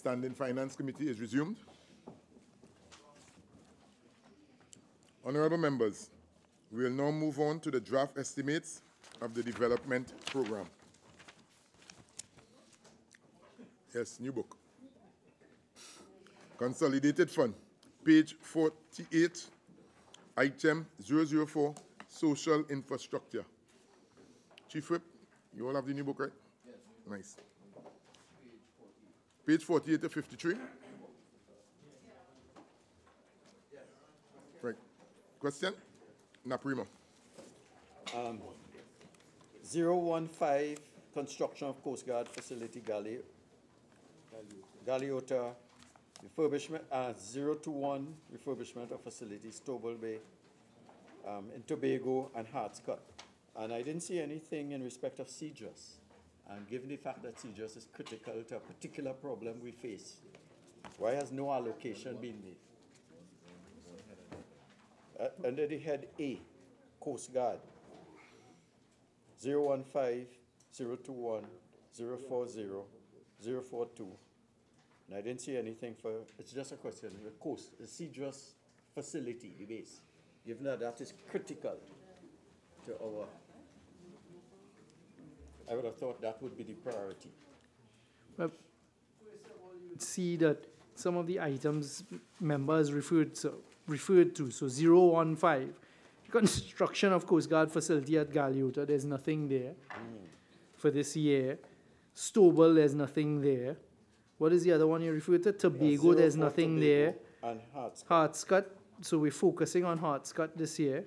Standing Finance Committee is resumed. Honorable members, we will now move on to the draft estimates of the development program. Yes, new book. Consolidated Fund, page 48, item 004, Social Infrastructure. Chief Whip, you all have the new book, right? Yes. Nice. Page 48 to 53. Right. Question? Naprimo. 015, construction of Coast Guard facility, Galeota, refurbishment, 021, refurbishment of facilities, Tobal Bay, in Tobago and Hartscut. And I didn't see anything in respect of Cedros. And given the fact that Cedros is critical to a particular problem we face, why has no allocation been made? Under the head A, Coast Guard, 015, 021, 040, 042. And I didn't see anything for, it's just a question, the coast, the Cedros facility, the base, given that that is critical to our, I would have thought that would be the priority. Well, see that some of the items members referred to, so 015, construction of Coast Guard facility at Galeota, there's nothing there for this year. Stobel, there's nothing there. What is the other one you referred to? Tobago, there's nothing there. And Hartscut, so we're focusing on Hartscut this year,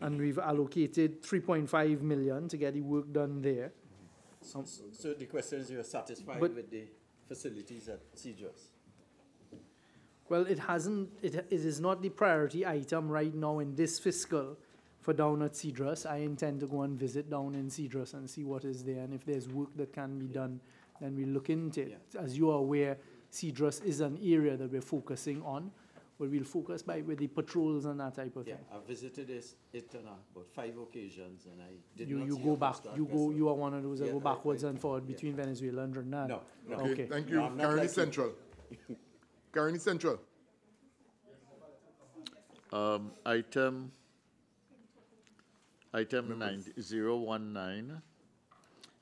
and we've allocated 3.5 million to get the work done there. So the question is, you're satisfied with the facilities at Cedros? Well, it is not the priority item right now in this fiscal for down at Cedros. I intend to go and visit down in Cedros and see what is there, and if there's work that can be done, then we look into it. Yeah. As you are aware, Cedros is an area that we're focusing on, but we'll focus with the patrols and that type of thing. I visited it on about 5 occasions, and I did not you see go back. You are one of those that go backwards and forward between Venezuela and Trinidad. No. Okay, thank you. Caroni Central. Caroni Central. Item 019,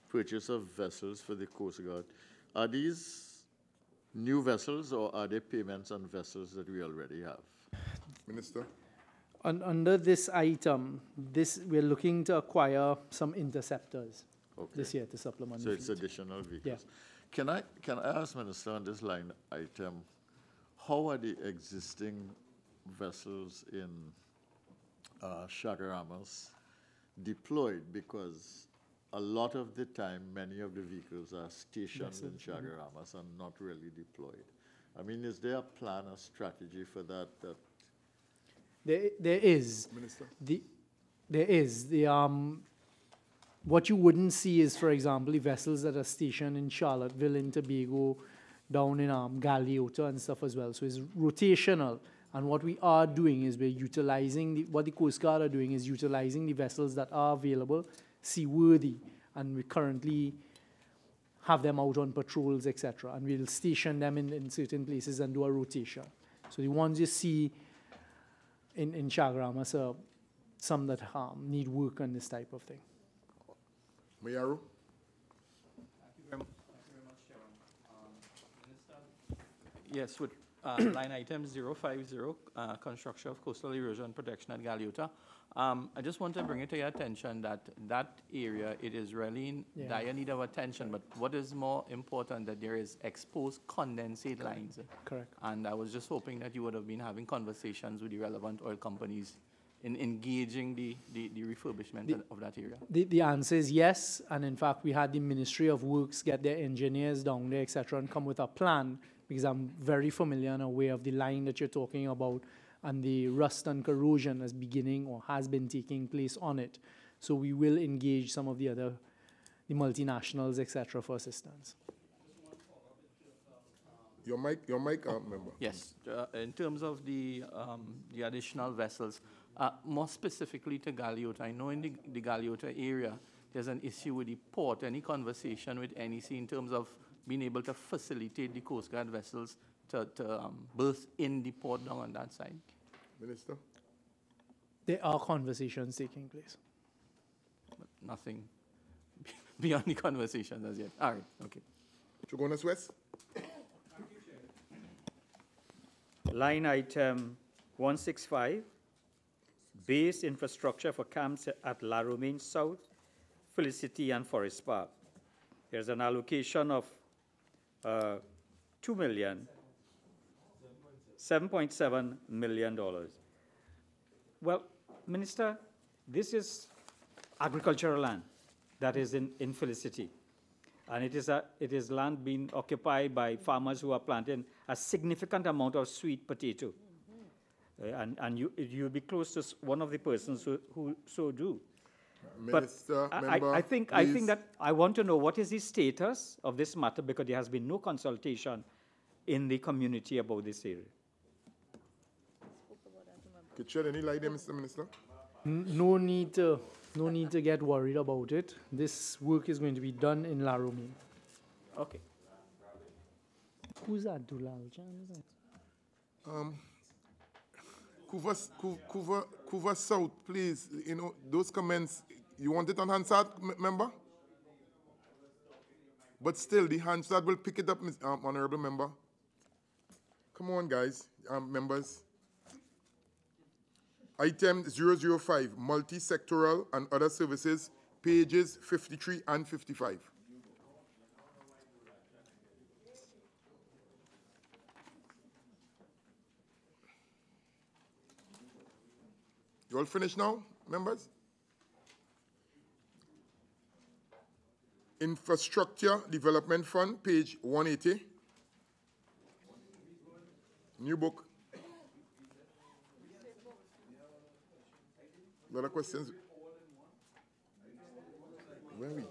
purchase of vessels for the Coast Guard. Are these new vessels, or are they payments on vessels that we already have? Minister. Under this item, we're looking to acquire some interceptors this year to supplement. So it's additional vehicles. Yeah. Can I ask Minister on this line item, how are the existing vessels in Chagaramas deployed? Because a lot of the time, many of the vehicles are stationed in Chagaramas and not really deployed. I mean, is there a plan, a strategy for that? There is. Minister. There is. What you wouldn't see is, for example, the vessels that are stationed in Charlottesville, in Tobago, down in Galeota and stuff as well. So it's rotational. And what we are doing is we're utilizing, what the Coast Guard are doing is utilizing the vessels that are available, seaworthy, and we currently have them out on patrols, etc. And we'll station them in certain places and do a rotation. So the ones you see in Chagaramas are some that need work on this type of thing. Mayaru. Thank you very much, Chairman. Minister. Yes, with line item 050, construction of coastal erosion protection at Galeota. I just want to bring it to your attention that area, it is really in dire need of attention, but what is more important, that there is exposed condensate lines. Correct. And I was just hoping that you would have been having conversations with the relevant oil companies in engaging the refurbishment of that area. The answer is yes, and in fact, we had the Ministry of Works get their engineers down there, etc., and come with a plan, because I'm very familiar and aware of the line that you're talking about and the rust and corrosion that's beginning or has been taking place on it. So we will engage some of the multinationals, etc., for assistance. Your mic, member. Yes, in terms of the additional vessels, more specifically to Galeota, I know in the Galeota area, there's an issue with the port. Any conversation with NEC in terms of being able to facilitate the Coast Guard vessels to berth in the port down on that side? Minister? There are conversations taking place. But nothing beyond the conversations as yet. All right, okay. Chagonas West? Line item 165, base infrastructure for camps at La Romaine South, Felicity, and Forest Park. There's an allocation of $7.7 million. Well, Minister, this is agricultural land that is in Felicity. And it is land being occupied by farmers who are planting a significant amount of sweet potato. And you'll be close to one of the persons who so do. Minister, but member, I think that I want to know what is the status of this matter, because there has been no consultation in the community about this area. Could you shed any light there, Mr. Minister? No need to get worried about it. This work is going to be done in La Romaine. Okay. Who's that, Dulal? Couva South, please. You know, those comments, you want it on Hansard, member? But still, the Hansard will pick it up, honorable member. Come on, guys, members. Item 005, multi-sectoral and other services, pages 53 and 55. You all finished now, members? Infrastructure Development Fund, page 180. New book. A lot of questions. Where are we?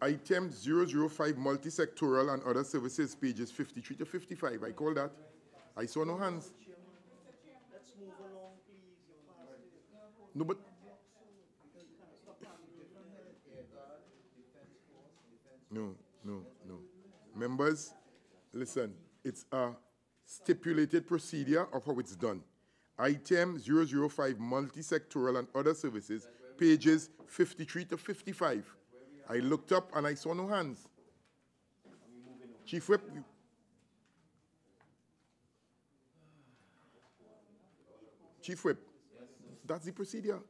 Item 005, multi-sectoral and other services, pages 53 to 55. I call that. I saw no hands. Let's move along, please. No, but no. Members, listen, it's a stipulated procedure of how it's done. Item 005, multi-sectoral and other services, pages 53 to 55. I looked up and I saw no hands. Chief Whip. Chief Whip, that's the procedure.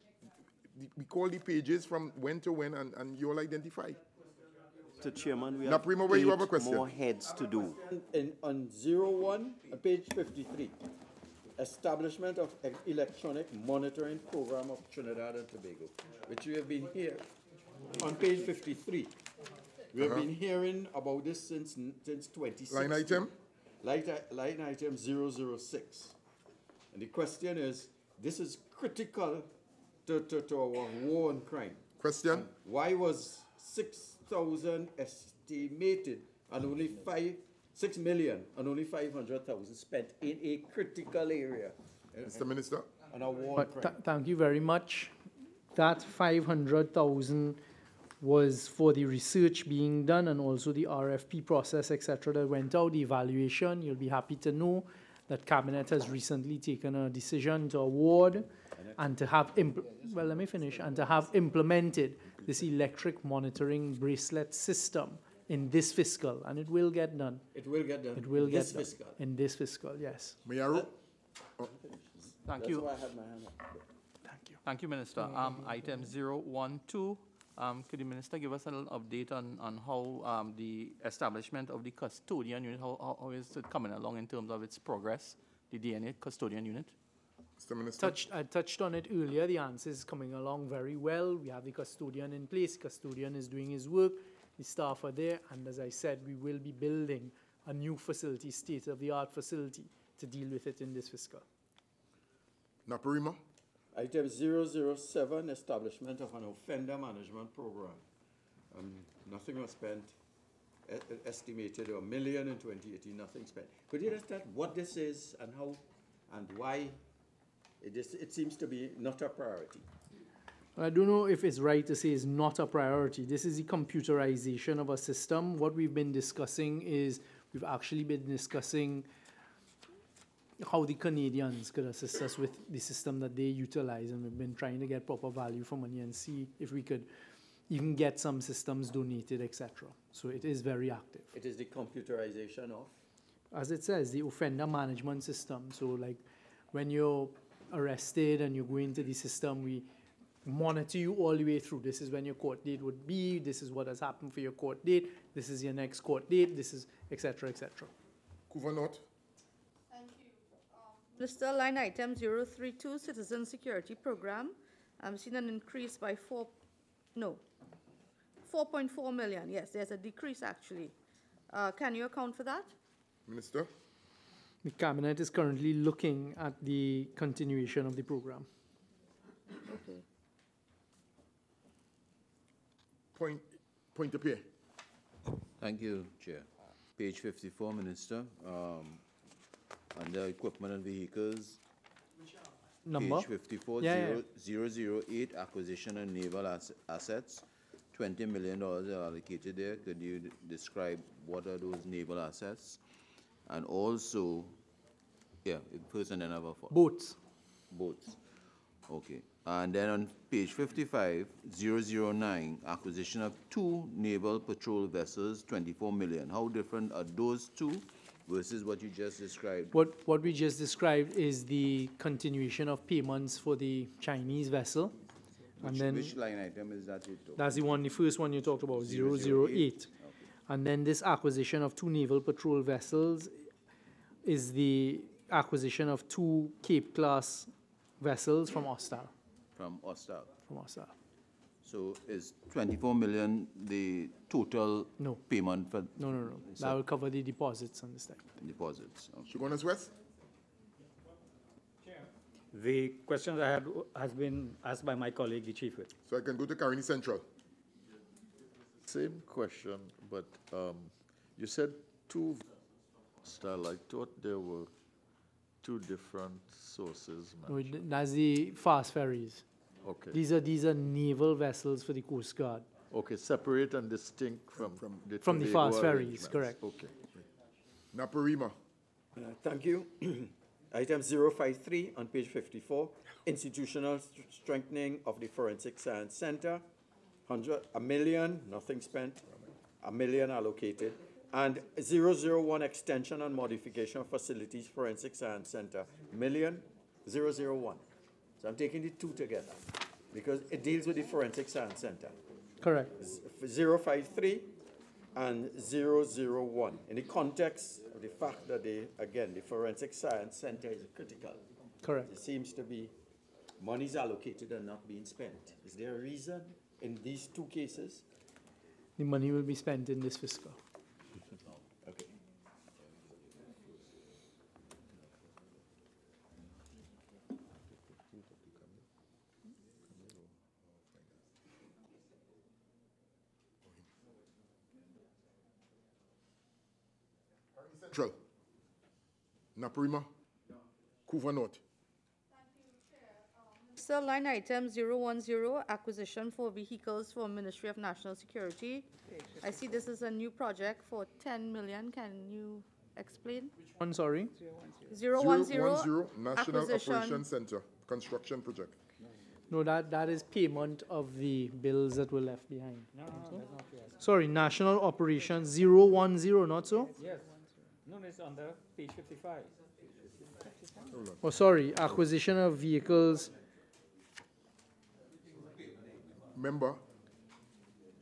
We call the pages from when to when, and you all identify. Mr. Chairman, we have Primo, where you have a 8 question? more heads to do. On 01, page 53, establishment of electronic monitoring program of Trinidad and Tobago, which we have been here on page 53. We have been hearing about this since 2016. Line item? Line item 006. And the question is, this is critical to our war on crime. Question? Why was 6,000 estimated and only 6 million and only 500,000 spent in a critical area? Mr. Minister? On a war on crime. Thank you very much. That 500,000 was for the research being done and also the RFP process, etc., that went out, the evaluation. You'll be happy to know that Cabinet has recently taken a decision to award and to have, and to have implemented this electric monitoring bracelet system in this fiscal, and it will get done. It will get done. It will get this done. fiscal. In this fiscal, yes. Mayaro? Thank you. That's why I had my hand up. Thank you, Minister. Item 012, could the Minister give us a little update on how the establishment of the custodian unit, how is it coming along in terms of its progress, the DNA custodian unit? Mr. Minister? I touched on it earlier. The answer is coming along very well. We have the custodian in place. Custodian is doing his work. The staff are there. And as I said, we will be building a new facility, state-of-the-art facility, to deal with it in this fiscal. Naparima? Item 007, establishment of an offender management program. Nothing was spent, estimated $1 million in 2018, nothing spent. Could you just tell what this is and how and why it seems to be not a priority? I don't know if it's right to say it's not a priority. This is the computerization of a system. What we've been discussing is, we've actually been discussing how the Canadians could assist us with the system that they utilize, and we've been trying to get proper value for money and see if we could even get some systems donated, etc. So it is very active. It is the computerization of? As it says, the offender management system. So like when you're arrested and you go into the system, we monitor you all the way through. This is when your court date would be, this is what has happened for your court date, this is your next court date, this is etc. etc. Kuvanot. Mr. Line item 032, Citizen Security Program. I'm seeing an increase by 4.4 million. Yes, there's a decrease actually. Can you account for that? Minister. The Cabinet is currently looking at the continuation of the program. Okay. Point up here. Thank you, Chair. Page 54, Minister. Under equipment and vehicles. Number? Page 54, Yeah, 008, acquisition and naval assets. $20 million are allocated there. Could you describe what are those naval assets? And also, yeah, first and then another four. Boats. Boats. Okay. And then on page 55, 009, acquisition of 2 naval patrol vessels, $24 million. How different are those two versus what you just described? What we just described is the continuation of payments for the Chinese vessel. Which line item is that you talk? That's the first one you talked about, 008. Okay. And then this acquisition of 2 naval patrol vessels is the acquisition of 2 Cape-class vessels from Ostal. From Ostal. From Ostal. So is 24 million the total No. payment for No. So- That will cover the deposits on this type. deposits? Okay. Shogunas West. The questions I had has been asked by my colleague, the Chief Whip. So I can go to Caroni Central. Same question, but you said 2 style. I thought there were 2 different sources. No, mentioned. that's the fast ferries. Okay. These are naval vessels for the Coast Guard. Okay, separate and distinct from the From the Tobago fast ferries, arrangements. correct. Okay. Naparima. Thank you. Item 053 on page 54, institutional strengthening of the Forensic Science Center, $1 million, nothing spent, $1 million allocated, and 001 extension and modification of facilities Forensic Science Center, $1 million, 001. So I'm taking the 2 together because it deals with the Forensic Science Center. Correct. 053 and 001 in the context of the fact that the Forensic Science Center is critical. Correct. It seems to be monies allocated and not being spent. Is there a reason in these 2 cases? The money will be spent in this fiscal. Okay. Central. Naparima. Kuvanot. Sir, line item 010, acquisition for vehicles for Ministry of National Security. I see this is a new project for 10 million. Can you explain? One, sorry. 010, 010 National acquisition. Operations Center construction project. No, that is payment of the bills that were left behind. Sorry, National Operations 010, not so? Yes. No, it's on the page 55. Oh, sorry, acquisition of vehicles. Member,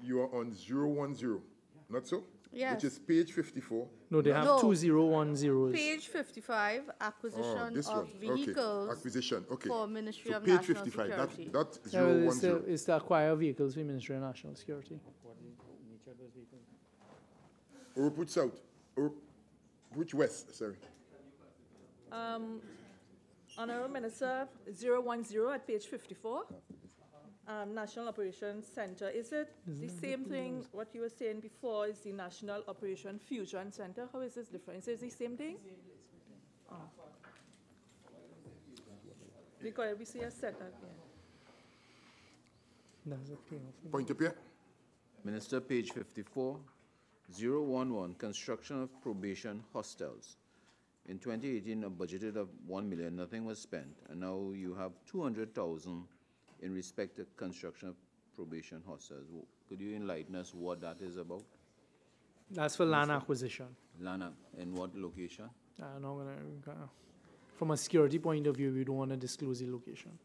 you are on 010, not so? Yes. Which is page 54. No, they have No. 2 010s. Page 55, acquisition this of one. vehicles Okay. Acquisition. Okay. for Ministry So of page National 55. Security. That Yeah, well, it's 010. it's to acquire vehicles for Ministry of National Security. What is the nature of those vehicles? Or put south. Or put west. Sorry. Honorable Minister, 010 at page 54, National Operations Center. Is it the same thing, what you were saying before is the National Operation Fusion Center? How is this different? Is it the same thing? Oh. Because we see a setup here. Point up here. Minister, page 54, 011, construction of probation hostels. In 2018, a budgeted of 1 million, nothing was spent, and now you have 200,000 in respect to construction of probation hostels. Could you enlighten us what that is about? That's for land acquisition. Lana, in what location? I'm not gonna, from a security point of view, we don't want to disclose the location.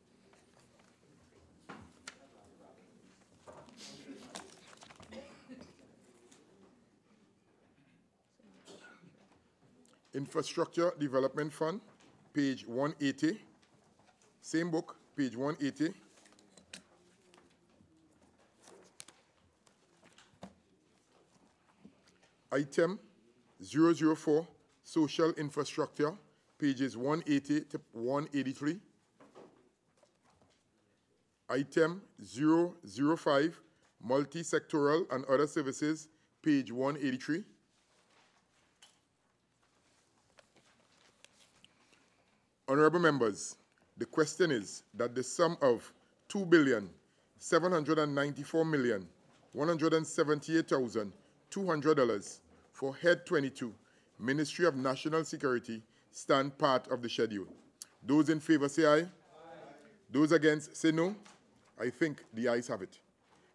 Infrastructure Development Fund, page 180. Same book, page 180. Item 004, Social Infrastructure, pages 180 to 183. Item 005, Multi-Sectoral and Other Services, page 183. Honorable members, the question is that the sum of $2,794,178,200 for Head 22, Ministry of National Security, stand part of the schedule. Those in favor say aye. Aye. Those against say no. I think the ayes have it.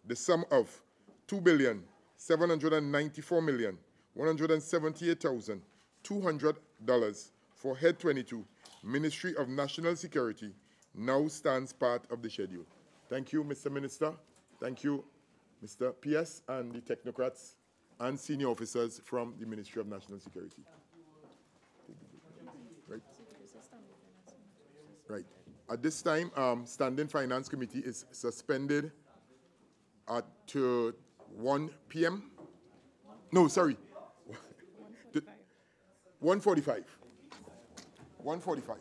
The sum of $2,794,178,200 for Head 22, Ministry of National Security, now stands part of the schedule. Thank you, Mr. Minister. Thank you, Mr. PS and the technocrats and senior officers from the Ministry of National Security. Right. Right. At this time, Standing Finance Committee is suspended at 1 p.m. No, sorry. 1:45. 1:45.